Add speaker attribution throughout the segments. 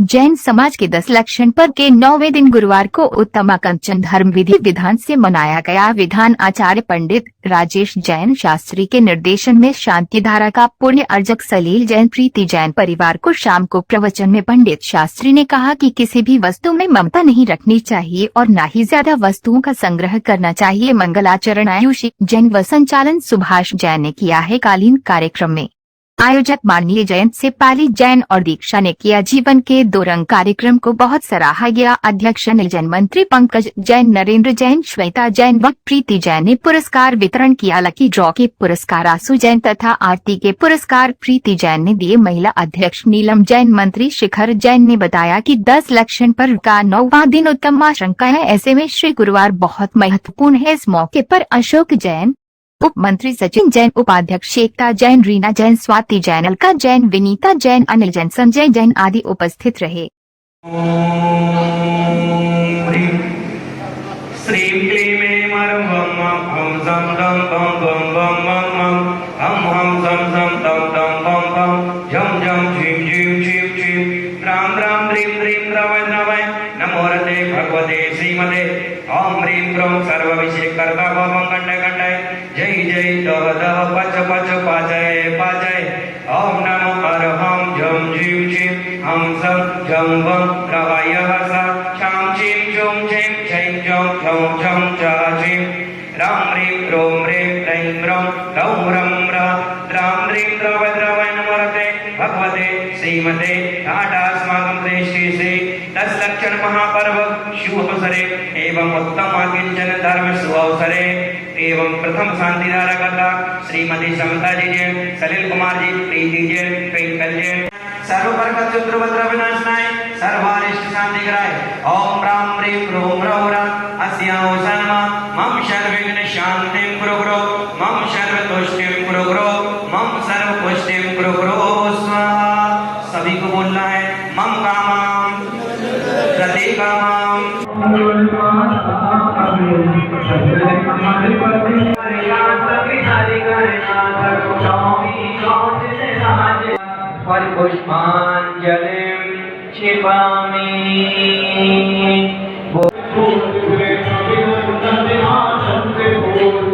Speaker 1: जैन समाज के 10 लक्षण पर्व के 9वें दिन गुरुवार को उत्तमाकांचन धर्म विधि विधान से मनाया गया। विधान आचार्य पंडित राजेश जैन शास्त्री के निर्देशन में शांति धारा का पुण्य अर्जक सलील जैन प्रीति जैन परिवार को शाम को प्रवचन में पंडित शास्त्री ने कहा कि किसी भी वस्तु में ममता नहीं रखनी चाहिए और न ही ज्यादा वस्तुओं का संग्रह करना चाहिए। मंगलाचरण आयुषी जैन व संचालन सुभाष जैन ने किया है। कालीन कार्यक्रम में आयोजक माननीय जयंत से पाली जैन और दीक्षा ने किया। जीवन के 2 रंग कार्यक्रम को बहुत सराहा गया। अध्यक्ष अनिल जैन, मंत्री पंकज जैन, नरेंद्र जैन, श्वेता जैन व प्रीति जैन ने पुरस्कार वितरण किया। लकी ड्रॉ के पुरस्कार आसू जैन तथा आरती के पुरस्कार प्रीति जैन ने दिए। महिला अध्यक्ष नीलम जैन, मंत्री शिखर जैन ने बताया कि 10 लक्षण पर्व का 9वां दिन उत्तम आशंका है, ऐसे में श्री गुरुवार बहुत महत्वपूर्ण है। इस मौके पर अशोक जैन, उप मंत्री सचिन जैन, उपाध्यक्ष एकता जैन, रीना जैन, स्वाति जैन, अलका जैन, विनीता जैन, अनिल जैन, संजय जैन आदि उपस्थित रहे।
Speaker 2: भगवते श्रीमते ओम ह्रीं क्रों सर्वविषयकर्ता भवं कंडय जय जय दव दव पच पच पाचय पाचय ओम नमो अरहं जं जीं जीं हम सं जं वं प्रवयः स छं छीं छुं छीं छैं छौं छौं छं च छीं रां ह्रीं क्रों ह्रीं क्लैं रौं रौं रं रं द्रां ह्रीं द्रवद्रवै नमोरते भगवते श्रीमते टाटास्माकं श्री 10 लक्षण महापर्व शुभ अवसरे एवं उत्तम आकिंचन धर्म शुभ अवसरे एवं प्रथम शांति धारा करता श्रीमती समता जी जैन, सलील कुमार जी, प्रीति जैन, ट्विंकल जैन सर्व बरकत चतुर्भद्र विनाशनाय सर्वारिष्ट शांति कराय ओम राम ह्रीं क्रों रौं रं अस्यां सन्मा मम सर्वविघ्न शांतिं कुरु गुरो मम सर्वतुष्टिं कुरु गुरो मम सर्वपुष्टिं कुरु गुरो स्वाहा। सभी को बोलना है मम कामां प्रतिकामां पुष्पांजलिं क्षिपामि।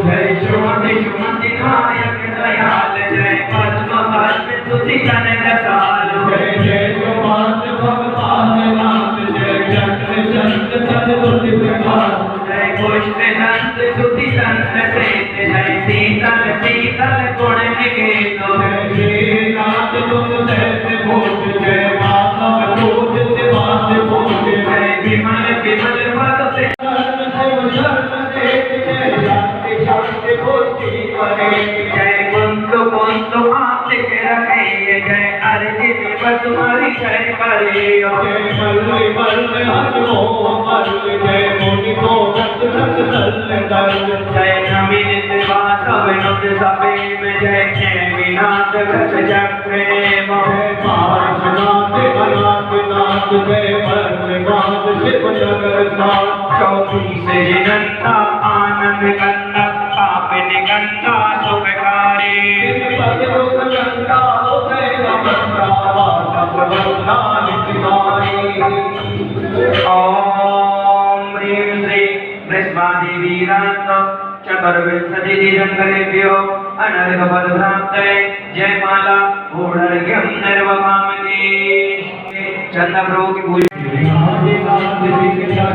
Speaker 2: जय श्रीमती सुमति नायक दयाल जय पद्म पद्म तुझी कन रसाल जय जय सुभाष भगवान नाथ जय चक्र चंद्र सदगुरु प्रभात जय पुष्प नंद तुझी संत प्रेत जय शीतल शीतल गुण निकेत जय श्रीनाथ तुम दैत्य भूत जय माधव दूत शिवास भूत जय विमल विमल पद से जय कुंत कुंत आप के रखे जय अर्जी तुम्हारी जय करे जय बल्ले बल्ले हरो मल जय मुनि को रत रत दल जय नवीन सेवा सब नुत सबे में जय विनाथ घट चक्रे जय पार्श्वनाथ अनाथ नाथ जय परमात्म शिव नगर साथ 24 जिनंता आनंद कंदा पाप निकंदा सुखकारी पद रुख गंगा उदय नमस्ता प्रभुता नित्यारी ओम ह्रीं श्री बृहस्पतिवीरांत चतुर्विंशतिदिनकरेभ्यो अनर्घपदभ्राप्तये जयमाला पूर्णर्घ्यं निर्वभामि। चंद्रप्रभु की पूजा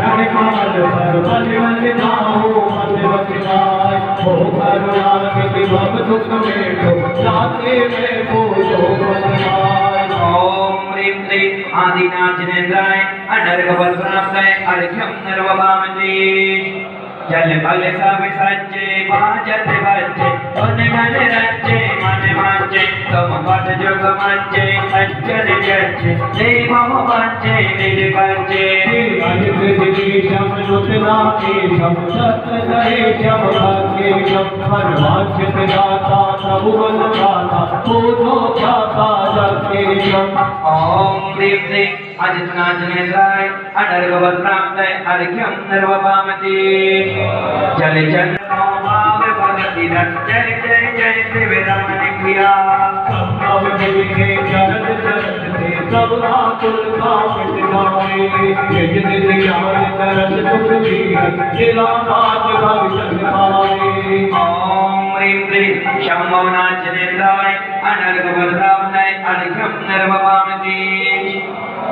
Speaker 2: ओम ह्रीं श्री आदिनाथ जिनेन्द्राय अनर्घपदभ्राप्तये अर्घ्यं निर्वभामि। जल बल सब सच्चे बाजत बच्चे उन मन रच्चे मन मांचे तुम पद जुग मंचे सज्जन जच्चे देव बच्चे निज बच्चे शम नुतना के शम सत्य करे शम भाग्य शम परमाचित दाता प्रभु दाता पूजो ख्याता जगते शम ओम ह्रीं श्री आदित्यनाथ जिनेन्द्राय अनर्घपदभ्राप्तये अर्घ्यं निर्वभामि। जल जल भगति जय जय जय शिव रमण प्रिया
Speaker 3: बिके चरण चरते सब आकुल का मिट जाए निज निज ज्ञान तरस सुख जी निराकाश भविष्य पाए
Speaker 2: ओम ह्रीं क्लीं शंभो नाचनेन्द्राय अनर्गभद्राब्दाय अर्घ्यं निर्वपामि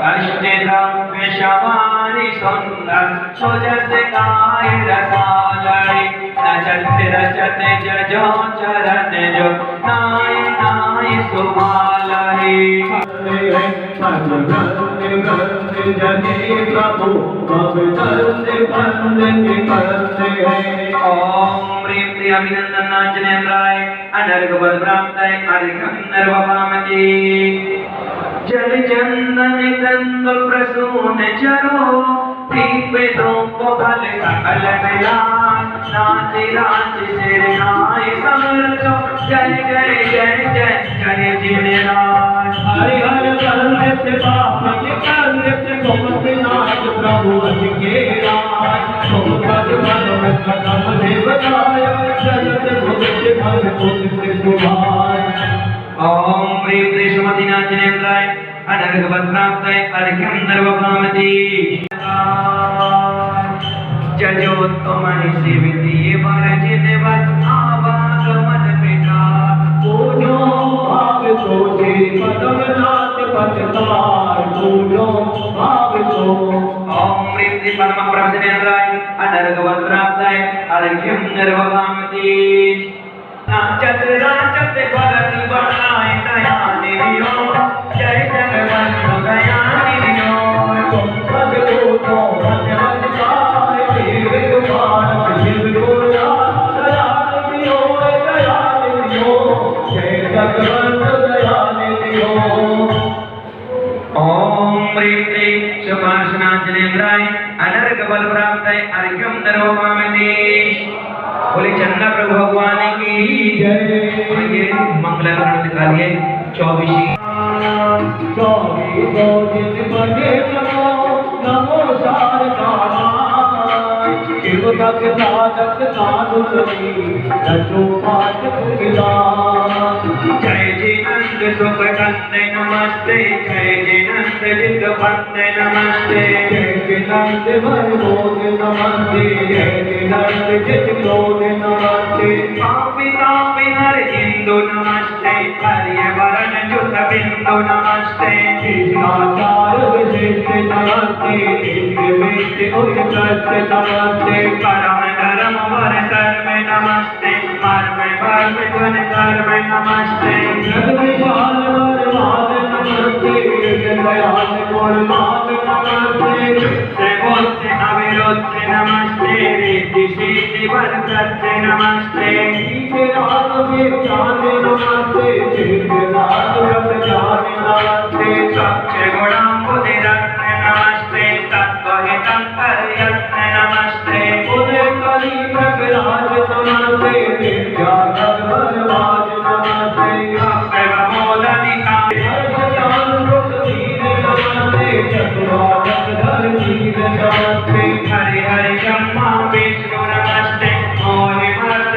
Speaker 2: अष्टधाम विषवानि सुंदर सुजस काय रसालय नचते रचते जजो चरण जो नाय नाय सुमालय
Speaker 3: जने प्रभु अब दर्द बंद करते हैं
Speaker 2: ओम ह्रीं क्लीं अभिनंदन नाचनेन्द्राय अनर्गभद्राब्दाय अर्घ्यं निर्वपामि जल चंदन गंध प्रसून चरो दीपे धूप फल सकल विलास नाच राज सिर नाय समर्थ जय जय जय जय जय जिनेराज
Speaker 3: हरि हर नित्य पाप नित्य गोपति नाथ प्रभु के राज तुम पद मन में खत्म देवताय जगत भुक्त भव भुक्त सुभाष
Speaker 2: ओम ह्रीं क्लीं सुमतिनाचनेन्द्राय अनर्गभद्राब्दाय अर्घ्यं निर्वपामि जजोत्तमनि सेविति वरजिने वत् आवागमन पिता
Speaker 3: पूजो भाव सोचे पदम नाथ पतकार पूजो भाव सो
Speaker 2: ओम ह्रीं क्लीं परमब्रह्मनेन्द्राय अनर्गभद्राब्दाय अर्घ्यं निर्वपामि नाचत राचत भगति बनाए दयानि दियो जय जगवंत दयानि दियो
Speaker 3: तुम पद को धन्यवाद पाए देव कुमार शिव को दयानि दियो जय जगवंत दयानि दियो
Speaker 2: ओम ह्रीं क्लीं सुमहासनाचनेन्द्राय अनर्गभद्राब्दाय अर्घ्यं निर्वपामि बोले चंदा प्रभु भगवान की जय मंगल गण दिखाइए 24
Speaker 3: दिन बने नमो शिव भक्त साधक साधु सती रचो पाठ खुला
Speaker 2: जय जी नंद सुख कंद नमस्ते जय जी नंद जित बंद नमस्ते
Speaker 3: जय जी नंद भर बोध नमस्ते जय जी नंद जित क्रोध नमस्ते
Speaker 2: पापी तापी हर हिंदू नमस्ते हरिय वरण जुत बिंदु नमस्ते
Speaker 3: कृष्णाचार विशिष्ट नमस्ते नित्य मित्य उत्कृष्ट नमस्ते
Speaker 2: परम धर्म वर सर्व नमस्ते मर्म भर्म गुण कर्म नमस्ते
Speaker 3: जग विशाल बरवाद नमस्ते दयाल गुणवाद नमस्ते
Speaker 2: बुद्ध अविरुद्ध नमस्ते रिद्धि सिद्धि वरदत्त नमस्ते
Speaker 3: राग विज्ञान नमस्ते सिद्धनाथ रस ज्ञान नमस्ते
Speaker 2: सच्चे गुणांबुधि रत्न नमस्ते तत्वहितं पर्यत्न नमस्ते
Speaker 3: उदय कली प्रगराज नमस्ते विद्याधर वरवाज नमस्ते
Speaker 2: प्रमोदनिका
Speaker 3: हर्षदान रुक धीर नमस्ते चतुरानन धर धीर नमस्ते
Speaker 2: हरि हरि ब्रह्मा विष्णु नमस्ते मोहि मर्द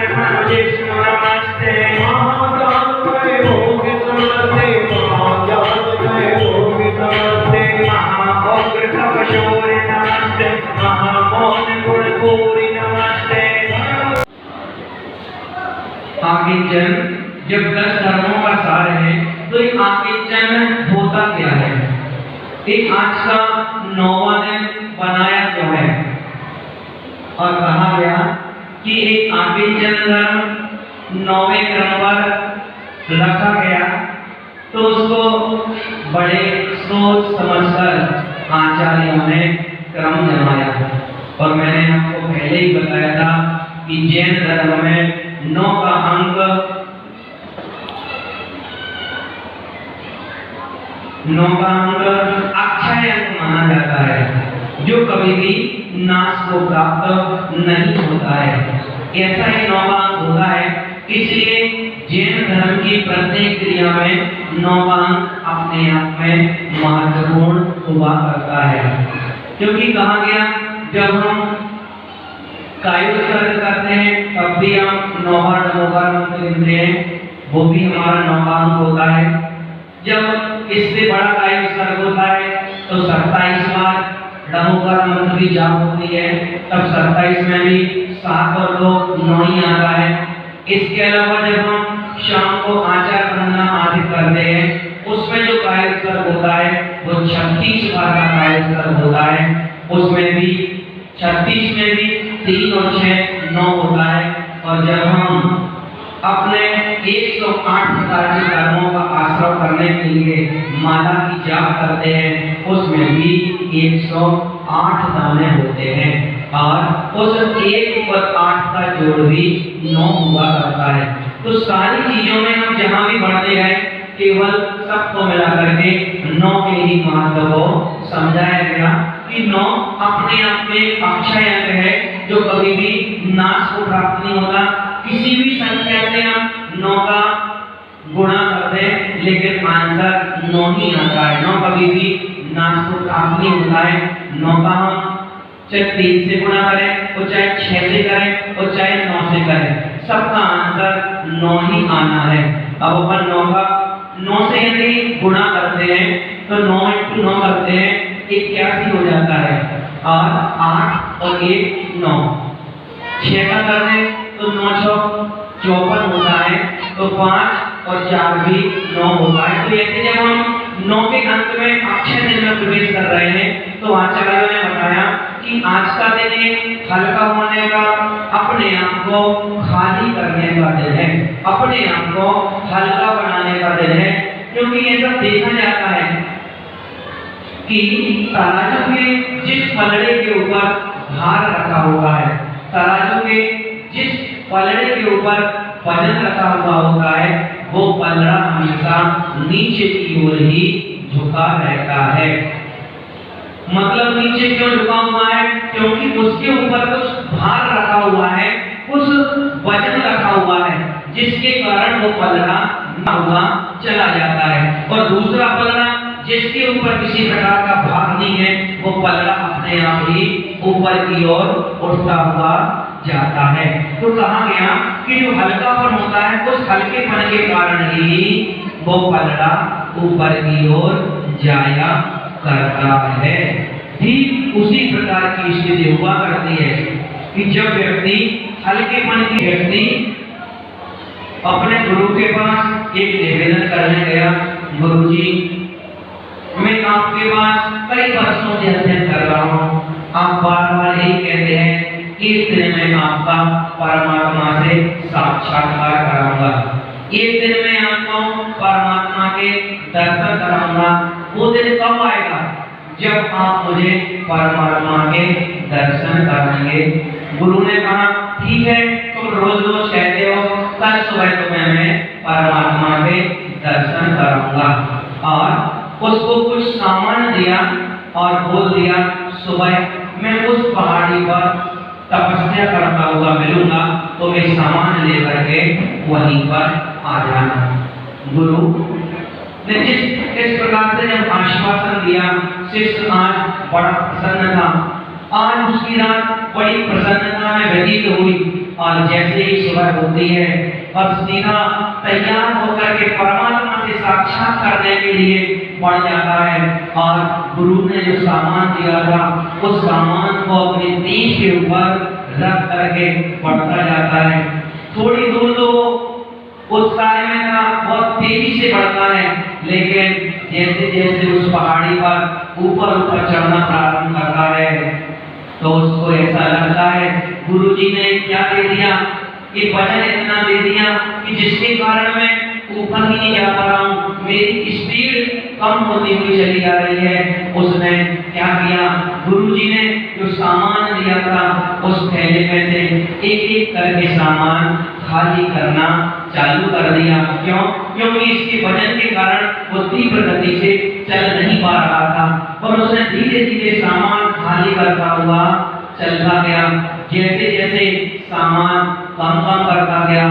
Speaker 2: जिष्णु नमस्ते
Speaker 3: महाजान गए भोग नमस्ते महाजान गए भोग नमस्ते
Speaker 2: महाभोग तपशूर नमस्ते महामोद गुणपूरी नमस्ते आकिंचन जब 10 धर्मों का सार है तो ये आकिंचन होता क्या है? एक आज का 9वां दिन बनाया क्यों है और कहा गया कि एक आकिंचन धर्म 9वें क्रम पर रखा गया तो उसको बड़े सोच समझकर आचार्यों ने क्रम जमाया और मैंने आपको पहले ही बताया था कि जैन धर्म में 9 का अंक 9 का अंक अक्षय अंक माना जाता है जो कभी भी नाश को प्राप्त नहीं होता है। ऐसा ही 9वां अंक होता है, इसलिए जैन धर्म की प्रत्येक क्रिया में 9वां अंक अपने आप में महत्वपूर्ण हुआ करता है। क्योंकि कहा गया जब हम कायोत्सर्ग करते हैं तब भी हम 9वां नमोकार मंत्र गिनते हैं, वो भी हमारा 9वां अंक होता है।
Speaker 4: जब इससे बड़ा कायम सर्ग होता है तो 27 बार लहोकार मंत्र भी जाप होती है, तब 27 में भी 7 और 2 9 ही आता है। इसके अलावा जब हम शाम को आचार बनना आदि करते हैं उसमें जो कायल सर्ग होता है वो 36 बार का कायल सर्ग होता है। उसमें भी 36 में भी 3 और 6 9 होता है। और जब हम अपने 108 प्रकार के कर्मों का आश्रय करने के लिए माला की जाप करते हैं उसमें भी 108 दाने होते हैं और उस 1 और 8 का जोड़ भी 9 हुआ करता है। तो सारी चीजों में हम जहां भी बढ़ते हैं केवल सबको मिला करके 9 के ही महत्व को समझाया गया कि 9 अपने आप में अक्षय अंक है जो कभी भी नाश को प्राप्त नहीं होता। किसी भी संख्या से हम 9 का गुणा करते हैं लेकिन आंसर 9 ही आता है। 9 कभी भी नाश को प्राप्त नहीं होता है। 9 का हम चाहे 3 से गुणा करें और चाहे 6 से करें और चाहे 9 से करें, सबका आंसर 9 ही आना है। अब अपन 9 से यदि गुणा करते हैं तो 9 × 9 करते हैं 81 हो जाता है और 8 और 1 9, 6 का कर दें तो 9 × 6 54 होता है, तो 5 और 4 भी 9 होता है। तो ऐसे जब हम 9 के अंक में अक्षय दिन में प्रवेश कर रहे हैं तो आचार्यों ने बताया कि आज का दिन एक हल्का होने का, अपने आप को खाली करने का दिन है, अपने आप को हल्का बनाने का दिन है। क्योंकि ये सब देखा जाता है कि तराजू के जिस पलड़े के ऊपर भार रखा हुआ है, तराजू के जिस पलड़े के ऊपर वजन रखा हुआ होता है वो पलड़ा हमेशा नीचे की ओर ही झुका रहता है। मतलब नीचे क्यों झुका हुआ है? क्योंकि उसके ऊपर कुछ भार रखा हुआ है, कुछ वजन रखा हुआ है जिसके कारण वो पलड़ा हुआ चला जाता है। और दूसरा पलड़ा जिसके ऊपर किसी प्रकार का भार नहीं है वो पलड़ा अपने आप ही ऊपर की ओर उठता हुआ जाता है। तो कहा गया कि जो हल्कापन होता है उस हल्केपन के कारण ही वो पलड़ा ऊपर की ओर जाया करता है। ठीक उसी प्रकार की स्थिति हुआ करती है कि जब व्यक्ति हल्केपन की व्यक्ति अपने गुरु के पास एक निवेदन करने गया, गुरुजी मैं आपके पास कई वर्षों से अध्ययन कर रहा हूँ, आप बार-बार यही कहते हैं कि एक दिन मैं आपका परमात्मा से साक्षात्कार कराऊंगा, एक दिन मैं आपको परमात्मा के दर्शन कराऊंगा। वो दिन कब आएगा? जब आप मुझे परमात्मा के दर्शन कराएंगे। गुरु ने कहा ठीक है, तुम रोज रोज कहते हो, कल सुबह तुम्हें मैं परमात्मा के दर्शन कराऊंगा। और उसको कुछ सामान दिया और बोल दिया सुबह मैं उस पहाड़ी पर तपस्या करता हुआ मिलूंगा, तो मैं सामान लेकर के वहीं पर आ जाना। गुरु ने इस प्रकार से जब आश्वासन दिया, शिष्य आज बड़ा प्रसन्न था। आज उसकी रात बड़ी प्रसन्नता में व्यतीत हुई और जैसे ही सुबह होती है और सीधा तैयार होकर के परमात्मा से साक्षात करने के लिए बढ़ जाता है। और गुरु ने जो सामान दिया था उस सामान को अपनी पीठ के ऊपर रख करके बढ़ता जाता है। थोड़ी दूर तो उत्साह में था, बहुत तेजी से बढ़ता है, लेकिन जैसे जैसे उस पहाड़ी पर ऊपर ऊपर चढ़ना प्रारंभ करता है तो उसको ऐसा लगता है गुरुजी ने क्या दे दिया, ये वजन इतना दे दिया कि जिसके कारण मैं ऊपर ही नहीं जा पा रहा हूँ, मेरी स्पीड कम होती हुई चली आ रही है। उसने क्या किया, गुरुजी ने जो सामान दिया था उस थैले में से एक एक करके सामान खाली करना चालू कर दिया। क्यों? क्योंकि इसके वजन के कारण वो तीव्र गति से चल नहीं पा रहा था, पर उसने धीरे धीरे सामान खाली करता हुआ चलता गया। जैसे जैसे सामान कम कम करता गया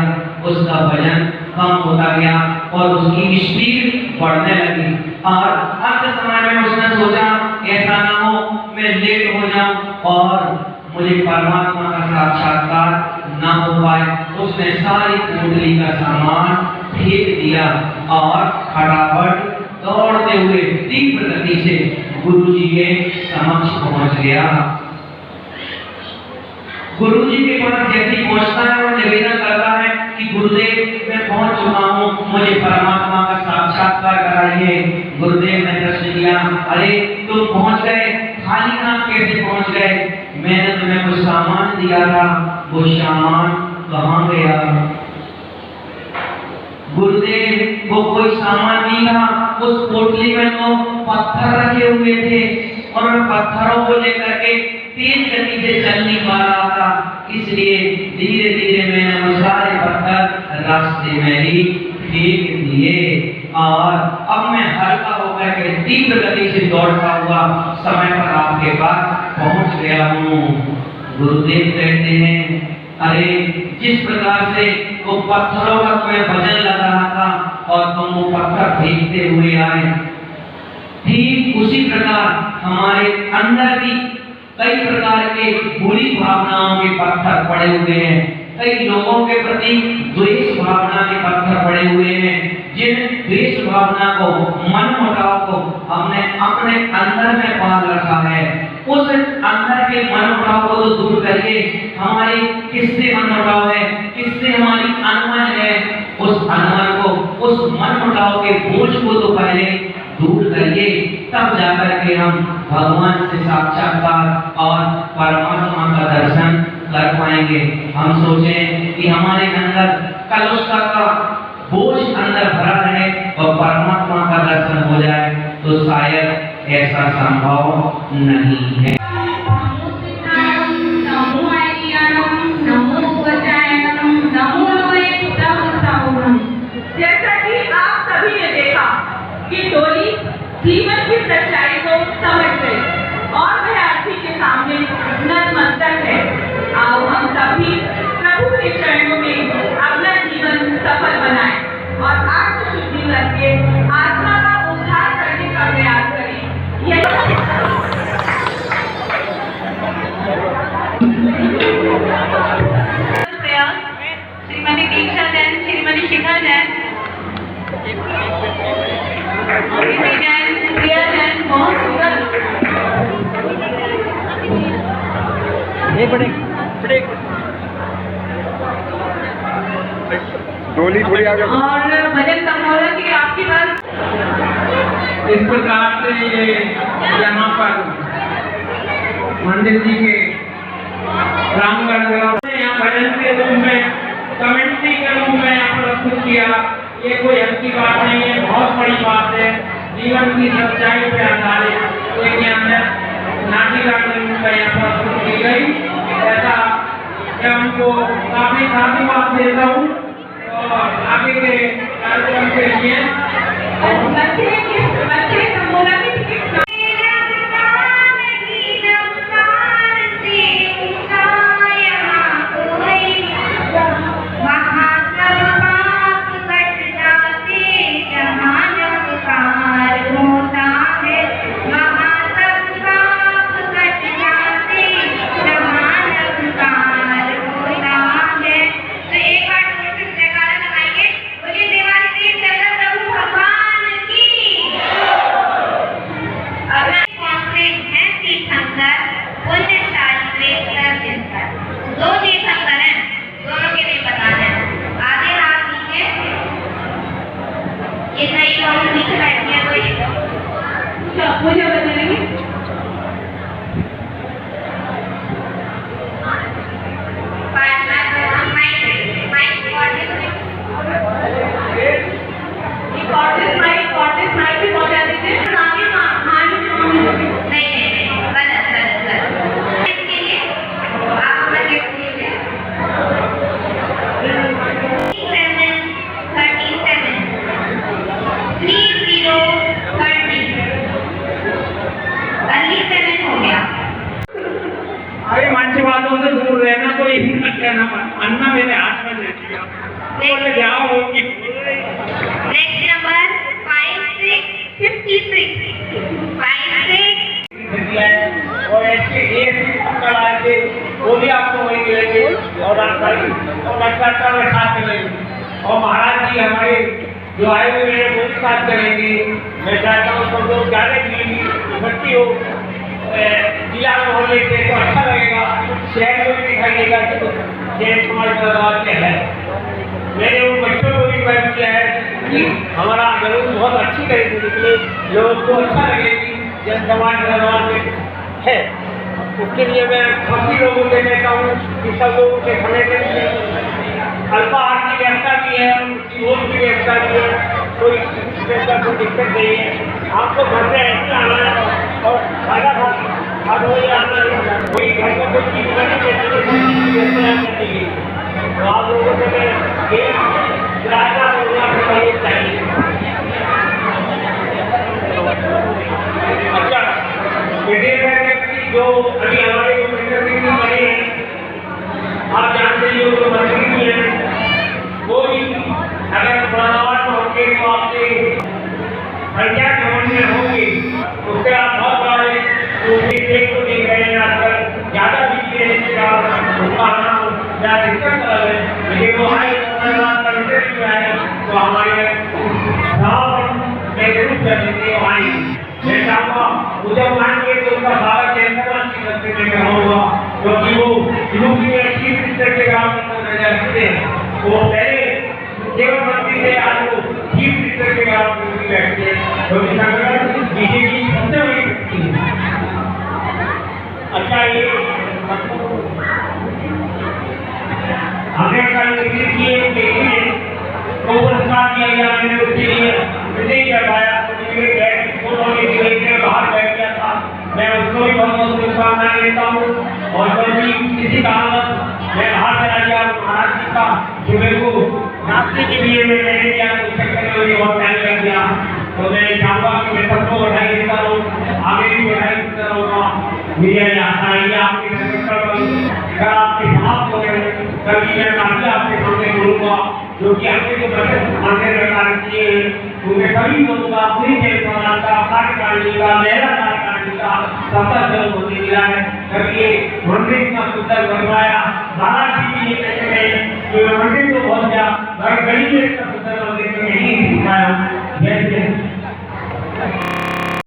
Speaker 4: उसका वजन कम होता गया और उसकी स्पीड बढ़ने लगी। और अंत समय में उसने सोचा ऐसा ना हो मैं लेट हो जाऊं और मुझे परमात्मा का साक्षात्कार ना हो पाए। उसने सारी कुंडली का सामान फेंक दिया और फटाफट दौड़ते हुए तीव्र गति से गुरु जी के समक्ष पहुंच गया। गुरु जी के पास जैसे ही पहुंचता है और निवेदन करता है कि गुरुदेव मैं पहुंच चुका हूँ, मुझे परमात्मा का साक्षात्कार कराइए। गुरुदेव ने प्रश्न किया, अरे तुम पहुंच गए, खाली हाथ कैसे पहुंच गए? मैंने तुम्हें कुछ सामान दिया था, वो सामान कहाँ गया? गुरुदेव वो कोई सामान नहीं था, उस पोटली में तो पत्थर रखे हुए थे और मैं पत्थरों को लेकर के तेज गति से चल नहीं पा रहा था, इसलिए धीरे धीरे मैंने वो सारे पत्थर रास्ते में ही फेंक दिए और अब मैं हल्का होकर के तीव्र गति से दौड़ता हुआ समय पर आपके पास पहुंच गया हूँ। गुरुदेव कहते हैं, अरे जिस प्रकार से वो पत्थरों का तुम्हें वजन लग रहा था और तुम वो पत्थर फेंकते हुए आए, ठीक उसी प्रकार हमारे अंदर भी कई प्रकार के बुरी भावनाओं के पत्थर पड़े हुए हैं। कई लोगों के प्रति द्वेष भावना के पत्थर पड़े हुए हैं। जिन द्वेष भावना को, मन मुटाव को हमने अपने अंदर में पाल रखा है, उस अंदर के मन मुटाव को तो दूर करिए। हमारी किससे मन मुटाव है, किससे हमारी अनमन है, उस अनमन को, उस मन मुटाव के बोझ को तो पहले दूर करिए, तब जाकर के हम भगवान से साक्षात्कार और परमात्मा का दर्शन कर पाएंगे। हम सोचें कि हमारे अंदर कलुषता का बोझ अंदर भरा रहे और परमात्मा का दर्शन हो जाए, तो शायद ऐसा संभव नहीं है।
Speaker 5: जैसा कि आप सभी ने देखा कि डोली जीवन की सच्चाई को समझ गई और वह अर्थी के सामने नतमस्तक है। आओ हम सभी प्रभु के चरणों में अपना जीवन सफल बनाएं और आत्मशुद्धि करके आत्मा का उद्धार करने का प्रयास करें। श्रीमती दीक्षा जैन, श्रीमती शिखा जैन, प्रिया जैन, बहुत सुंदर।
Speaker 6: डोली थोड़ी आगे
Speaker 5: और भजन कमोला की आपके पास
Speaker 3: इस प्रकार से ये यहाँ पर मंदिर जी के प्रांगण में यहाँ भजन के रूप में, कमेंट्री के रूप में यहाँ प्रस्तुत किया। ये कोई हल्की बात नहीं है, बहुत बड़ी बात है। जीवन की सच्चाई पे आधारित एक यहाँ नाटिका के रूप में यहाँ प्रस्तुत की गई। ऐसा मैं उनको काफी साधुवाद देता हूँ और आगे के कार्यक्रम के लिए
Speaker 5: बच्चे कमोला की मुझे बताएंगे।
Speaker 3: अरे मानसी बातों से दूर रहना, तो यही मत कहना, अन्ना मेरे हाथ में ले लिया बोले जाओ होगी।
Speaker 5: नेक्स्ट नंबर 5656
Speaker 3: और ऐसे एक पकड़ आएंगे, वो भी आपको वही मिलेंगे और आप भाई और बच्चा का साथ मिलेंगे। और महाराज जी हमारे जो आए हुए मेरे को साथ करेंगे। मैं चाहता हूँ सब लोग ज़्यादा इकट्ठी हो जिला मोहल्ले से, तो अच्छा लगेगा, शहर को भी दिखाई देगा कि जैन समाज का दरबार क्या है। मैंने उन बच्चों को भी बैठ किया है कि हमारा जरूर बहुत अच्छी तरह से निकले, लोगों को अच्छा लगे कि जैन समाज का दरबार में है। उसके लिए मैं काफ़ी लोगों से कहता हूँ कि सब लोगों के समय के लिए अल्पाहार की व्यवस्था भी है, उनकी वोट की व्यवस्था भी है, कोई दिक्कत नहीं है। आपको घर से ऐसे आना है और खाना आना है, कोई घर में कोई चीज बनी तो आप लोगों से मैं ये चाहिए। अच्छा, जो अभी हमारे जो मिनिस्टर बने हैं, आप जानते ही हो जो मंत्री भी हैं, वो भी अगर पुरानावास में होंगे तो आपके पंचायत भवन में होंगे, उससे आप बहुत बड़े देख को देख रहे हैं। आजकल ज़्यादा बिजली रहने के कारण उनका आना ज़्यादा दिक्कत कर रहे हैं, लेकिन वो आए करते भी आए तो हमारे गाँव में जरूर करेंगे आएंगे। मैं चाहूँगा उधर मानेंगे तो उनका सारा कैंसर की रस्ते में होगा, क्योंकि वो यूपी में चीफ मिनिस्टर के गाँव में नजर रखते हैं। वो पहले केवल मंत्री थे, आज वो चीफ मिनिस्टर के गाँव में बैठते हैं, क्योंकि संगठन बीजेपी सबसे बड़ी शक्ति है। अच्छा, ये हमने कल विजिट किए, देखिए तो पुरस्कार दिया गया, मैंने उसके लिए नहीं कर पाया, बाहर बैठ गया था। मैं उसको भी बहुत बहुत शुभकामनाएं देता हूँ। और कभी किसी कारणवश मैं बाहर चला गया महाराज जी का सुबह को नाश्ते के लिए मैं लेने गया, उस चक्कर में मुझे बहुत टाइम लग गया। तो मैं चाहूँगा कि मैं सबको बधाई देता हूँ, आगे भी बधाई देता रहूँगा। मुझे आशा है आपके अगर आपके समाप्त हो गए कभी मैं काफी आपके सामने बोलूँगा, जो कि आपके जो मान्य सरकार किए उनके सभी लोगों का अपनी जनसमाज का कार्यकारिणी का महिला कार्यकारिणी का सबका जल होने मिला है। कभी ये मंदिर का सुंदर बनवाया, महाराज जी की ये कहते हैं कि मंदिर तो बहुत गया, गरीब का सुंदर मंदिर नहीं दिखाया। जय जय।